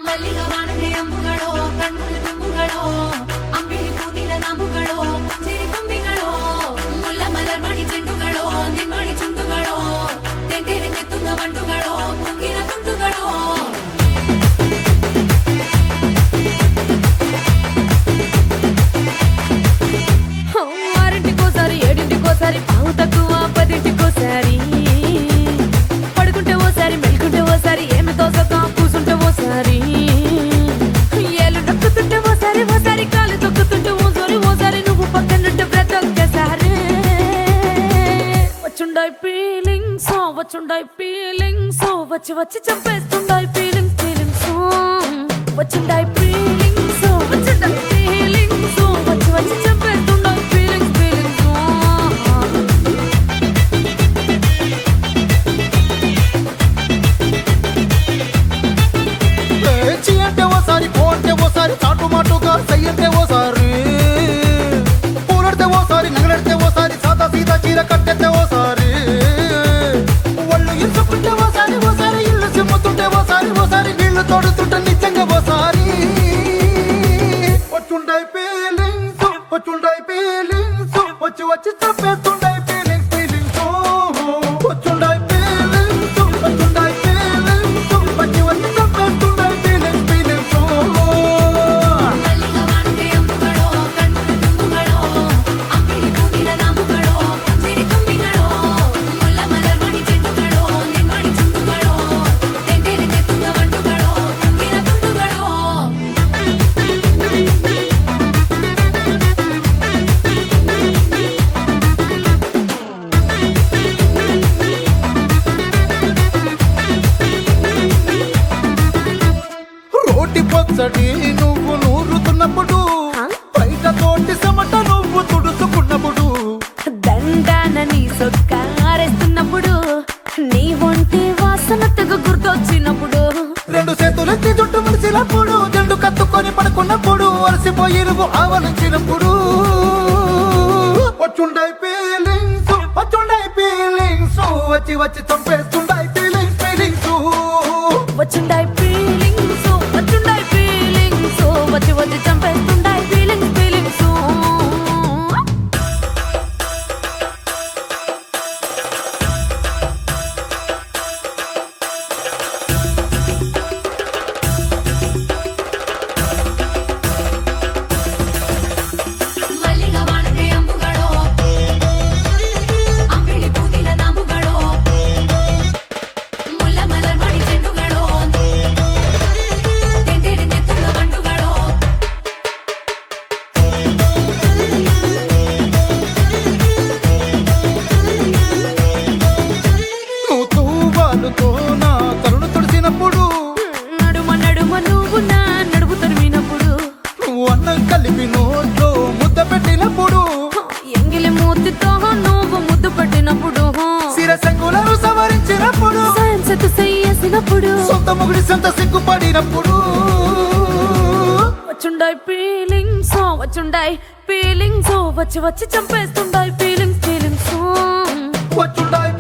ಮಲ್ಲಿಗ ವಾಣದೆ ಅಂಬುಗಳೋ ಕಣ್ಣುಗಳ ತುಂಬುಗಳೋ ಅಂಬಿಳಿ ಕೂದಿನ ನಾಂಬುಗಳೋ ಸಿರಿ ಕೊಂಬಿಗಳೋ ಮುಲ್ಲ ಮಲರ್ ಮಣಿ ಚೆಂಡುಗಳೋ ನಿಮ್ಮಣಿ ಚುಂಡುಗಳೋ ತೆಂಟೆರೆ ಕೆತ್ತುಂಗ ಬಂಡುಗಳೋ ಮುಂಗಿನ ತುಂಡುಗಳೋ ఆరింటికోసారి ఏడింటికోసారి పావు తక్కువ పదింటికోసారి పడుకుంటే ఓసారి మెలుకుంటే ఓసారి ఏమి తోసక కూసుంటే ఓసారి ఏళ్ళు నొక్కుతుంటే ఓసారి ఓసారి కాలు తొక్కుతుంటే ఓసారి నువ్వు పక్కనుంటే బ్రతొక్కసారి వచ్చుండాయి ఫీలింగ్స్ వచ్చి వచ్చి చంపేస్తుండాయి ఫీలింగ్స్ వచ్చుండాయి ఫీలింగ్స్ వచ్చుండాయి ఫీలింగ్స్ వచ్చి వచ్చి చంపేస్తుండాయి ఫీలింగ్స్ చీ అంటే ఓసారి పో అంటే ఓసారి చాటు మాటుగా సై అంటే ఓసారి పూలడితే ఓసారి నగలడితే ఓసారి సాదా సీదా చీర కట్టెత్తే ఓసారి ఒళ్ళు ఇరుచుకుంటే ఓసారి ఇల్లు చిమ్ముతుంటే ఓసారి నీళ్లు తోడుతుంటే నిజంగా ఓసారి వచ్చుండాయి ఫీలింగ్స్ వచ్చి వచ్చి చంపేస్తుండాయి ఫీలింగ్స్ వచ్చుండాయి ఫీలింగ్స్ వచ్చి వచ్చి చంపేస్తుండాయి ఫీలింగ్స్ ಮಲ್ಲಿಗ ವಾಣದೆ ಅಂಬುಗಳೋ ಕಣ್ಣುಗಳ ತುಂಬುಗಳೋ ಅಂಬಿಳಿ ಕೂದಿನ ನಾಂಬುಗಳೋ ಸಿರಿ ಕೊಂಬಿಗಳೋ ಮುಲ್ಲ ಮಲರ್ ಮಣಿ ಚೆಂಡುಗಳೋ ನಿಮ್ಮಣಿ ಚುಂಡುಗಳೋ ತೆಂಟೆರೆ ಕೆತ್ತುಂಗ ಬಂಡುಗಳೋ ಮುಂಗಿನ ತುಂಡುಗಳೋ రోటి పచ్చడి నువ్వు నూరుతున్నప్పుడు బయట తోటి సమట నువ్వు తుడుచుకున్నప్పుడు దండాన నీ సొక్కారేస్తున్నప్పుడు నీ ఒంటి వాసన తెగ గుర్తొచ్చినప్పుడు రెండు చేతులెత్తి జుట్టు ముడిచినప్పుడు జండు కత్తుకొని పడుకున్నప్పుడు అలసిపోయి నువ్వు ఆవలించినప్పుడు వచ్చుండాయి ఫీలింగ్స్ వచ్చి వచ్చి చంపేస్తుండాయి ఫీలింగ్స్ వచ్చుండాయి ఫీలింగ్స్ వచ్చి వచ్చి చంపేస్తుండాయి ఫీలింగ్స్ ಮಲ್ಲಿಗ ವಾಣದೆ ಅಂಬುಗಳೋ ಅಂಬಿಳಿ ಕೂದಿನ ನಾಂಬುಗಳೋ ಮುಲ್ಲ ಮಲರ್ ಮಣಿ ಚೆಂಡುಗಳೋ ತೆಂಟೆರೆ ಕೆತ್ತುಂಗ ಬಂಡುಗಳೋ నువ్వు తూవాలుతో నా తరుణు తుడిచినప్పుడు నడుమ నువ్వు నా నడుపు తరిమినప్పుడు నువ్వు అన్నం కలిపి నోట్లో ముద్ద పెట్టినప్పుడు ఎంగిలి మూతితో నువ్వు ముద్దు పెట్టినప్పుడు శిరసంగులను సవరించినప్పుడు సాయం సెత్తు చెయ్యేసినప్పుడు సొంత ముగుడి సొంత సిగ్గుపడినప్పుడు వచ్చుండాయి ఫీలింగ్స్ వచ్చి వచ్చి చంపేస్తుండాయి ఫీలింగ్స్ వచ్చుండాయి